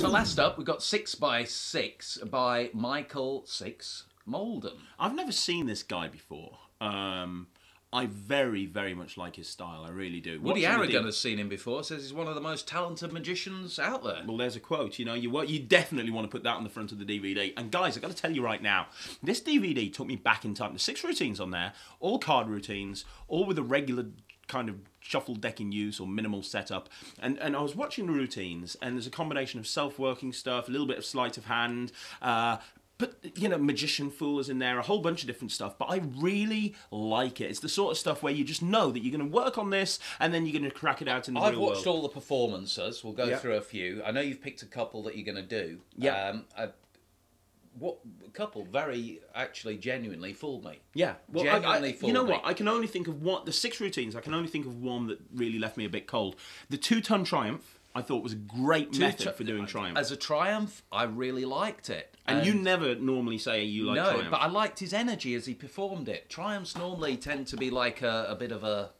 So last up, we've got 6x6 by Michael Six Malden. I've never seen this guy before. I very, very much like his style. I really do. Woody Harrigan has seen him before. Says he's one of the most talented magicians out there. Well, there's a quote. You know, you definitely want to put that on the front of the DVD. And guys, I've got to tell you right now, this DVD took me back in time. There's 6 routines on there, all card routines, all with a regular kind of shuffle deck in use or minimal setup. And I was watching the routines, and there's a combination of self-working stuff, a little bit of sleight of hand, but, you know, Magician Fool is in there, a whole bunch of different stuff. But I really like it. It's the sort of stuff where you just know that you're going to work on this and then you're going to crack it out in the real world. I've watched all the performances. We'll go through a few. I know you've picked a couple that you're going to do. Yeah. What couple very actually genuinely fooled me. Yeah, well, genuinely fooled me. You know what? I can only think of one. The 6 routines. I can only think of one that really left me a bit cold. The 2-ton Triumph, I thought was a great method for doing Triumph. As a Triumph, I really liked it. And you never normally say you like Triumph. No, but I liked his energy as he performed it. Triumphs normally tend to be like a bit of a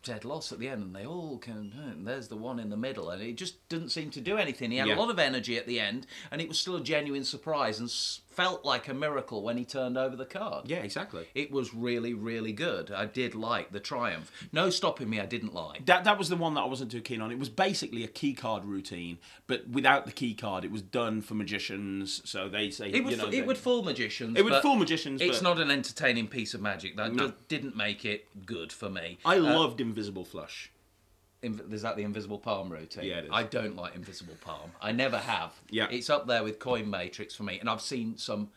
dead loss at the end, and they all can. And there's the one in the middle, and it just didn't seem to do anything. He had a lot of energy at the end, and it was still a genuine surprise, and felt like a miracle when he turned over the card. Yeah, exactly. It was really, really good. I did like the Triumph. No Stopping Me, I didn't like. That was the one that I wasn't too keen on. It was basically a key card routine, but without the key card, it was done for magicians. So they say it would fool magicians. It would fool magicians. It's not an entertaining piece of magic. That didn't make it good for me. I loved Invisible Flush. Is that the Invisible Palm routine? Yeah, it is. I don't like Invisible Palm. I never have. Yeah. It's up there with Coin Matrix for me. And I've seen some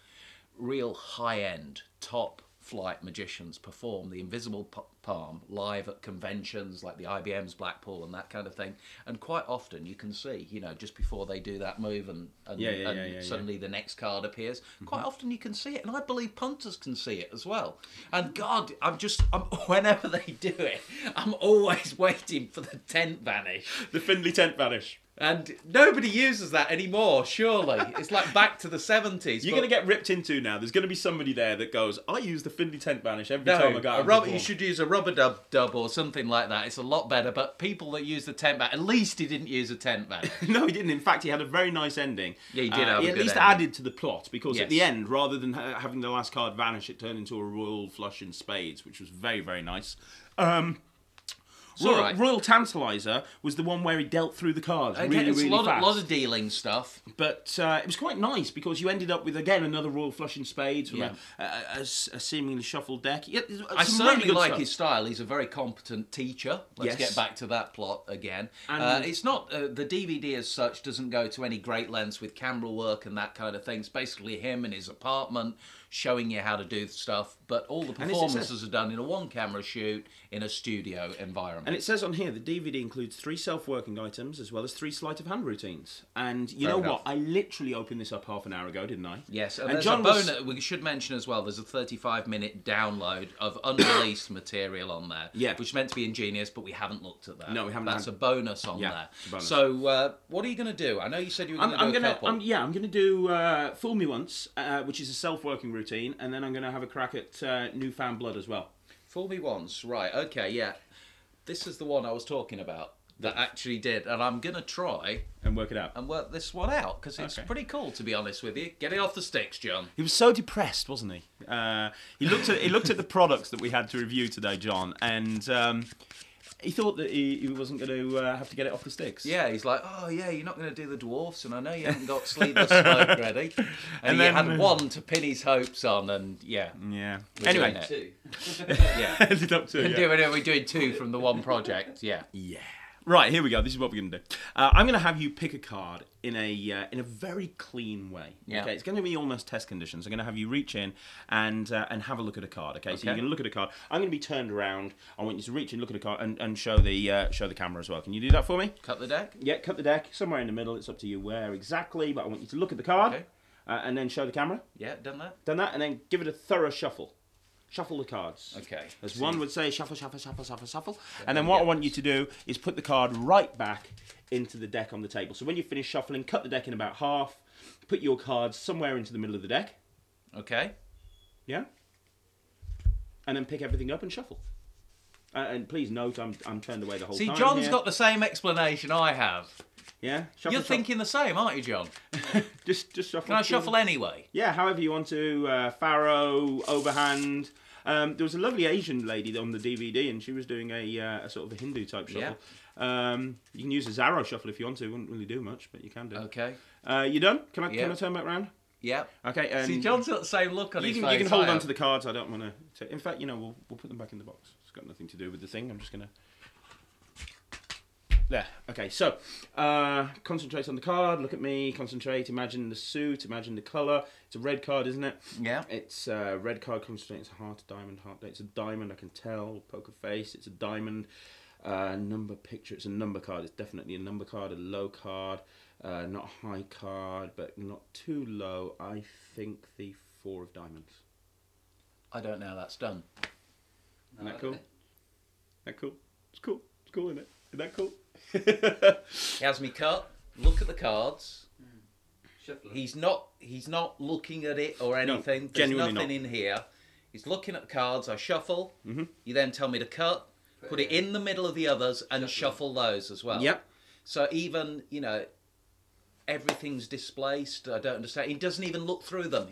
real high-end, top-flight magicians perform the Invisible Palm live at conventions like the IBM's Blackpool and that kind of thing. And quite often you can see, you know, just before they do that move and suddenly the next card appears, quite often you can see it. And I believe punters can see it as well. And God, whenever they do it, I'm always waiting for the tent vanish. The Findlay tent vanish. And nobody uses that anymore, surely. It's like back to the 70s. You're going to get ripped into now. There's going to be somebody there that goes, I use the Findlay tent vanish every time I go. You should use a rubber dub or something like that. It's a lot better. But people that use the tent vanish, at least he didn't use a tent vanish. No, he didn't. In fact, he had a very nice ending. Yeah, he did have a He good at least ending. added to the plot, because at the end, rather than having the last card vanish, it turned into a royal flush in spades, which was very, very nice. Royal Tantalizer was the one where he dealt through the cards really fast. A lot of dealing stuff. But it was quite nice, because you ended up with, again, another royal flush in spades from a seemingly shuffled deck. I certainly like his style. He's a very competent teacher. Let's get back to that plot again. It's not... the DVD as such doesn't go to any great lengths with camera work and that kind of thing. It's basically him in his apartment showing you how to do stuff, but all the performances are done in a one-camera shoot in a studio environment. And it says on here, the DVD includes 3 self-working items as well as 3 sleight of hand routines. And you know what? I literally opened this up half an hour ago, didn't I? Yes, and there's a bonus. We should mention as well, there's a 35-minute download of unreleased material on there, which is meant to be ingenious, but we haven't looked at that. No, we haven't. That's a bonus on there. It's a bonus. So, what are you going to do? I know you said you were going to do a couple. I'm going to do Fool Me Once, which is a self-working routine, and then I'm going to have a crack at Newfound Blood as well. Fool Me Once, right, okay, yeah. This is the one I was talking about that actually did, and I'm going to try... And work it out. And work this one out, because it's pretty cool, to be honest with you. Get it off the sticks, John. He was so depressed, wasn't he? He looked at the products that we had to review today, John, and... he thought that he wasn't going to have to get it off the sticks. Yeah, he's like, oh yeah, you're not going to do the dwarfs, and I know you haven't got Sleepless Smoke ready. And then, he had one to pin his hopes on, and yeah. Anyway. 2. Yeah. Ended up 2, We're doing 2 from the one project, yeah. Yeah. Right, here we go. This is what we're going to do. I'm going to have you pick a card in a very clean way. Yeah. Okay, it's going to be almost test conditions. I'm going to have you reach in and have a look at a card. Okay, so you're going to look at a card. I'm going to be turned around. I want you to reach in, look at a card, and show the camera as well. Can you do that for me? Cut the deck? Yeah, cut the deck. Somewhere in the middle. It's up to you where exactly, but I want you to look at the card and then show the camera. Yeah, done that. Done that, and then give it a thorough shuffle. Shuffle the cards. Okay. As one would say, shuffle, shuffle, shuffle, shuffle, shuffle. And then what I want you to do is put the card right back into the deck on the table. So when you finish shuffling, cut the deck in about half, put your cards somewhere into the middle of the deck. Okay. Yeah? And then pick everything up and shuffle. And please note, I'm turned away the whole time. See, John's got the same explanation I have. Yeah. Shuffle, You're thinking the same, aren't you, John? just shuffle. Can I shuffle anyway? Yeah, however you want to. Faro, overhand. There was a lovely Asian lady on the DVD, and she was doing a sort of a Hindu type shuffle. You can use a Zaro shuffle if you want to. It wouldn't really do much, but you can do. Okay. You done? Can I turn back round? Yeah. Okay. And see, John's got the same look on his face. You can hold on to the cards. I don't want to. In fact, we'll put them back in the box. It's got nothing to do with the thing. I'm just gonna. There. Okay. So, concentrate on the card. Look at me. Concentrate. Imagine the suit. Imagine the color. It's a red card, isn't it? Yeah. It's a red card. Concentrate. It's a heart, diamond, heart. It's a diamond. I can tell. Poker face. It's a diamond. Number picture. It's a number card. It's definitely a number card. A low card. Not a high card, but not too low. I think the 4 of diamonds. I don't know how that's done. Isn't that cool? That cool? It's cool. It's cool, isn't it? Isn't that cool? He has me cut. Look at the cards. Shuffle. He's not looking at it or anything. There's genuinely nothing not. in here. He's looking at the cards. I shuffle. Mm-hmm. You then tell me to cut, put it in the middle of the others, and shuffle those as well. Yep. So even everything's displaced. I don't understand. He doesn't even look through them.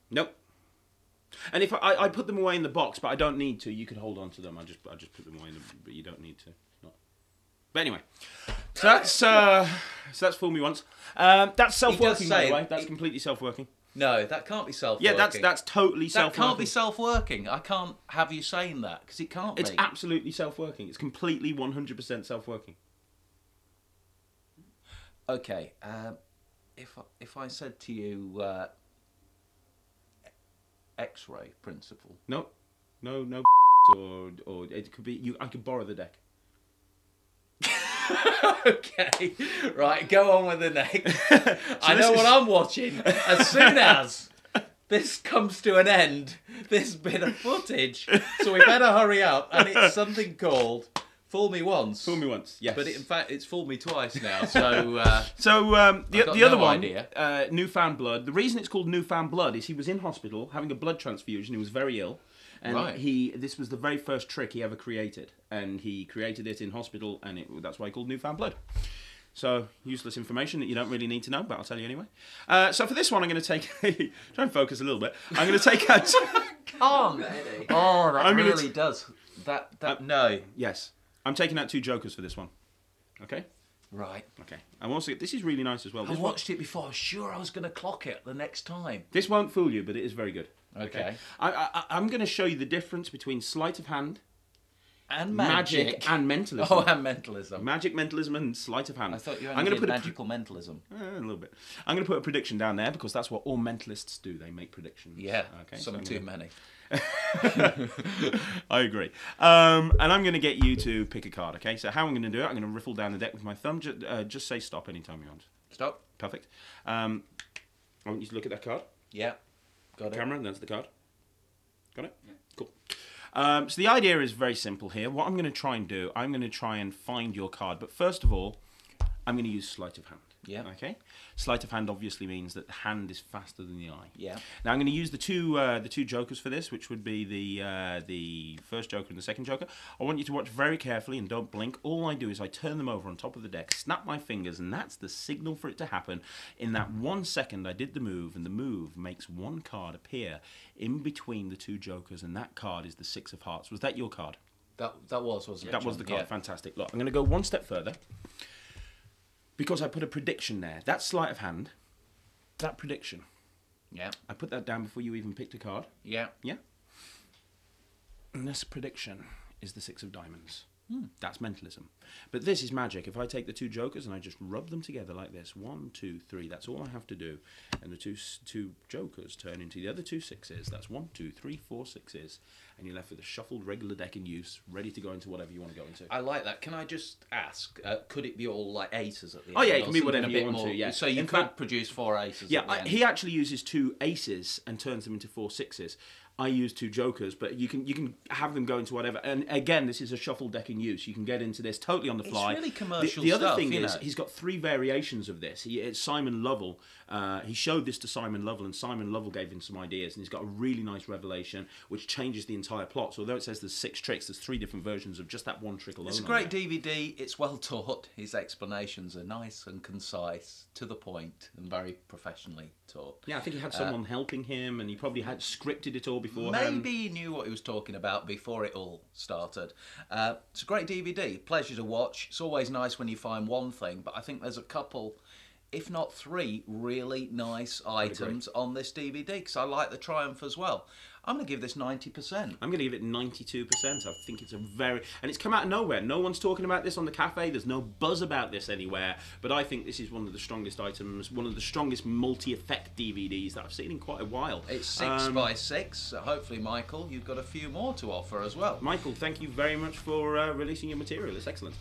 Nope. And if I put them away in the box, but I don't need to. You could hold on to them. I just put them away in but you don't need to. Not. But anyway, so that's fool me once. That's self-working, by the way. That's completely self-working. No, that can't be self-working. Yeah, that's totally that self-working. can't be self-working. I can't have you saying that because it can't It's be. absolutely self-working. It's completely 100% self-working. Okay, if I said to you X-ray principle. No, or it could be I could borrow the deck. Okay, right, go on with the next. I know what I'm watching. As soon as this comes to an end, this bit of footage, so we better hurry up. And it's something called Fool Me Once. Fool me once, yes. But in fact, it's fooled me twice now. So, the other one, idea. Newfound Blood. The reason it's called Newfound Blood is he was in hospital having a blood transfusion. He was very ill, and this was the very first trick he ever created, and he created it in hospital, and that's why he called Newfound Blood. So useless information that you don't really need to know, but I'll tell you anyway. So for this one, I'm going to take try and focus a little bit. I'm going to take out. Oh, that really does. No. Yes. I'm taking out 2 jokers for this one. Okay? Right. Okay. I'm also. This is really nice as well. I watched it before. I was sure I was going to clock it the next time. This won't fool you, but it is very good. Okay. I'm going to show you the difference between sleight of hand, and magic and mentalism. Oh, and mentalism. Magic, mentalism, and sleight of hand. I thought you only did magical mentalism. A little bit. I'm going to put a prediction down there because that's what all mentalists do. They make predictions. Yeah. Okay. Some too many. I agree. And I'm going to get you to pick a card, okay? So how I'm going to do it, I'm going to riffle down the deck with my thumb. Just say stop anytime you want. Stop. Perfect. I want you to look at that card. Yeah. Got it. Camera, and that's the card. Got it? Yeah. Cool. So the idea is very simple here. What I'm going to try and do, I'm going to try and find your card. But first of all, I'm going to use sleight of hand. Yeah. Okay. Sleight of hand obviously means that the hand is faster than the eye. Yeah. Now I'm going to use the two jokers for this, which would be the first joker and the second joker. I want you to watch very carefully and don't blink. All I do is I turn them over on top of the deck, snap my fingers, and that's the signal for it to happen. In that 1 second, I did the move, and the move makes one card appear in between the 2 jokers, and that card is the 6 of hearts. Was that your card? That wasn't it? That was the card. Yeah. Fantastic. Look, I'm going to go one step further. Because I put a prediction there. That sleight of hand, that prediction. Yeah. I put that down before you even picked a card. Yeah. Yeah? And this prediction is the 6 of diamonds. That's mentalism. But this is magic. If I take the 2 jokers and I just rub them together like this, 1, 2, 3, that's all I have to do. And the two jokers turn into the other 2 sixes. That's 1, 2, 3, 4 sixes. And you're left with a shuffled regular deck in use, ready to go into whatever you want to go into. I like that. Can I just ask, could it be all like aces at the end? Oh, yeah, it or can be something whatever a you bit want to, yeah. So you In could fact- produce 4 aces at the Yeah, end. he actually uses 2 aces and turns them into 4 sixes. I use 2 jokers, but you can have them go into whatever. And again, this is a shuffle deck in use. You can get into this totally on the fly. It's really commercial The other stuff, thing you is know. he's got 3 variations of this. It's Simon Lovell. He showed this to Simon Lovell, and Simon Lovell gave him some ideas. And he's got a really nice revelation, which changes the entire plot. So although it says there's 6 tricks, there's 3 different versions of just that one trick alone. It's a great DVD. It's well taught. His explanations are nice and concise, to the point, and very professionally taught. Yeah, I think he had someone helping him, and he probably had scripted it all beforehand. Maybe he knew what he was talking about before it all started. It's a great DVD. Pleasure to watch. It's always nice when you find one thing, but I think there's a couple, if not 3, really nice items on this DVD, because I like the Triumph as well. I'm going to give this 90%. I'm going to give it 92%. I think it's a very... And it's come out of nowhere. No one's talking about this on the cafe. There's no buzz about this anywhere. But I think this is one of the strongest items, one of the strongest multi-effect DVDs that I've seen in quite a while. It's 6 by 6. So hopefully, Michael, you've got a few more to offer as well. Michael, thank you very much for releasing your material. It's excellent.